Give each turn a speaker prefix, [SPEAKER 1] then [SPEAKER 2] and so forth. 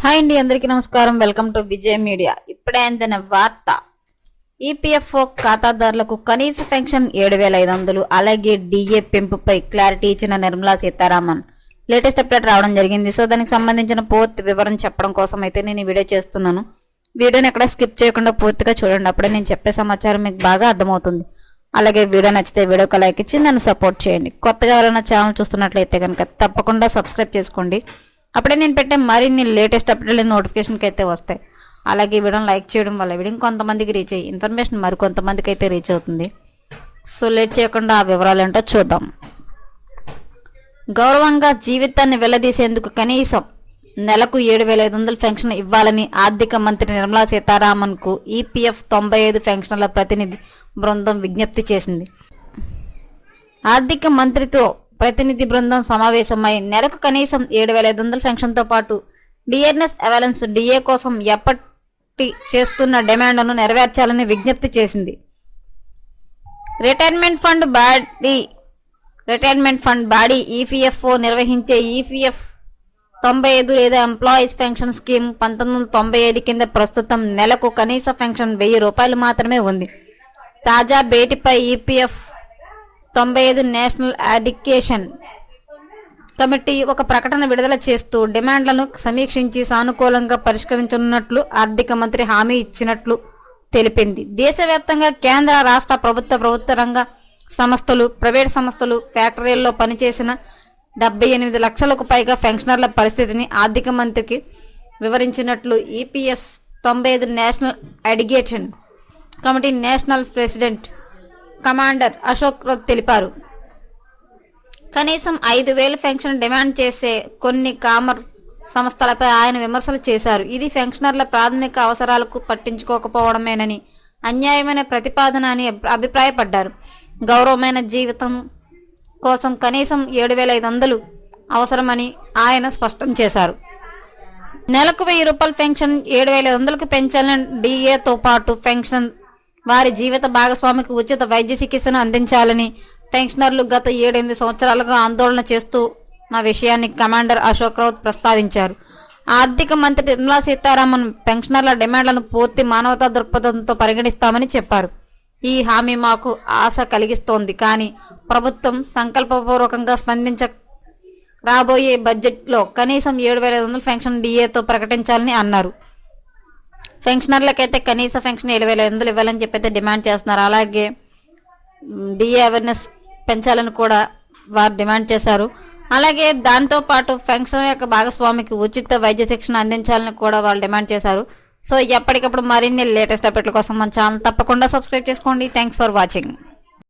[SPEAKER 1] Hi అండి, అందరికీ నమస్కారం. Welcome to Vijay media. ఇప్పుడే అందిన వార్త. ఈపీఎఫ్ఓ ఖాతాదారులకు కనీస పెన్షన్ 7,500, అలాగే డిఏ పెంపుపై క్లారిటీ ఇచ్చిన నిర్మలా సీతారామన్. లేటెస్ట్ అప్డేట్ రావడం జరిగింది. సో దానికి సంబంధించిన పూర్తి వివరం చెప్పడం కోసం అయితే నేను ఈ వీడియో చేస్తున్నాను. వీడియోని ఎక్కడ స్కిప్ చేయకుండా పూర్తిగా చూడండి, అప్పుడే నేను చెప్పే సమాచారం మీకు బాగా అర్థమవుతుంది. అలాగే వీడియో నచ్చితే వీడియోకి లైక్ ఇచ్చి నన్ను సపోర్ట్ చేయండి. కొత్తగా ఎవరైనా ఛానల్ చూస్తున్నట్లయితే కనుక తప్పకుండా సబ్స్క్రైబ్ చేసుకోండి. అప్పుడే నేను పెట్టే మరిన్ని లేటెస్ట్ అప్డేట్ల నోటిఫికేషన్కి అయితే వస్తాయి. అలాగే వీడియోని లైక్ చేయడం వల్ల వీడియో కొంతమందికి రీచ్ అయ్యి ఇన్ఫర్మేషన్ మరి కొంతమందికి అయితే రీచ్ అవుతుంది. సో లేట్ చేయకుండా ఆ వివరాలు ఏంటో చూద్దాం. గౌరవంగా జీవితాన్ని వెల్లదీసేందుకు కనీసం నెలకు 7,500 పెన్షన్ ఇవ్వాలని ఆర్థిక మంత్రి నిర్మలా సీతారామన్కు ఈపీఎఫ్ 95 పెన్షన్ల ప్రతినిధి బృందం విజ్ఞప్తి చేసింది. ఆర్థిక మంత్రితో ప్రతినిధి బృందం సమావేశమై నెలకు కనీసం 7,500 పెన్షన్తో పాటు డిఎన్ఎస్ అవాలెన్స్ డిఏ కోసం ఎప్పటి చేస్తున్న డిమాండ్ను నెరవేర్చాలని విజ్ఞప్తి చేసింది. రిటైర్మెంట్ ఫండ్ బాడీ ఈపీఎఫ్ఓ నిర్వహించే ఈపీఎఫ్ 95 లేదా ఎంప్లాయీస్ పెన్షన్ స్కీమ్ 1995 కింద ప్రస్తుతం నెలకు కనీస పెన్షన్ 1,000 రూపాయలు మాత్రమే ఉంది. తాజా భేటీపై ఈపీఎఫ్ 95 నేషనల్ ఎడ్యుకేషన్ కమిటీ ఒక ప్రకటన విడుదల చేస్తూ డిమాండ్లను సమీక్షించి సానుకూలంగా పరిష్కరించనున్నట్లు ఆర్థిక మంత్రి హామీ ఇచ్చినట్లు తెలిపింది. దేశవ్యాప్తంగా కేంద్ర రాష్ట్ర ప్రభుత్వ రంగ సంస్థలు, ప్రైవేట్ సంస్థలు, ఫ్యాక్టరీల్లో పనిచేసిన 78 లక్షలకు పైగా పెన్షనర్ల పరిస్థితిని ఆర్థిక మంత్రికి వివరించినట్లు EPS 95 national education committee national president commander Ashok Rath తెలిపారు. కనీసం 5,000 పెన్షన్ డిమాండ్ చేసే కొన్ని కామర్ సంస్థలపై ఆయన విమర్శలు చేశారు. ఇది పెన్షనర్ల ప్రాథమిక అవసరాలకు పట్టించుకోకపోవడమేనని, అన్యాయమైన ప్రతిపాదన అని అభిప్రాయపడ్డారు. గౌరవమైన జీవితం కోసం కనీసం 7,500 అవసరమని ఆయన స్పష్టం చేశారు. నెలకు 1,000 రూపాయల పెన్షన్ 7,500కు పెంచాలని, డిఏతో పాటు పెన్షన్ వారి జీవిత భాగస్వామికి ఉచిత వైద్య చికిత్సను అందించాలని పెన్షనర్లు గత 7-8 సంవత్సరాలుగా ఆందోళన చేస్తున్న విషయాన్ని కమాండర్ అశోక్ రౌత్ ప్రస్తావించారు. ఆర్థిక మంత్రి నిర్మలా సీతారామన్ పెన్షనర్ల డిమాండ్లను పూర్తి మానవతా దృక్పథంతో పరిగణిస్తామని చెప్పారు. ఈ హామీ మాకు ఆశ కలిగిస్తోంది, కానీ ప్రభుత్వం సంకల్పపూర్వకంగా రాబోయే బడ్జెట్లో కనీసం 7,500 పెన్షన్ డిఏతో ప్రకటించాలని అన్నారు. పెన్షనర్లకైతే కనీస పెన్షన్ 7,500 ఇవ్వాలని చెప్పైతే డిమాండ్ చేస్తున్నారు. అలాగే డిఏ అవేర్నెస్ పెంచాలని కూడా వారు డిమాండ్ చేశారు. అలాగే దాంతోపాటు పెన్షన్ యొక్క భాగస్వామికి ఉచిత వైద్య శిక్షణ అందించాలని కూడా వాళ్ళు డిమాండ్ చేశారు. సో ఎప్పటికప్పుడు మరిన్ని లేటెస్ట్ అప్డేట్ల కోసం మన ఛానల్ తప్పకుండా సబ్స్క్రైబ్ చేసుకోండి. Thanks for watching.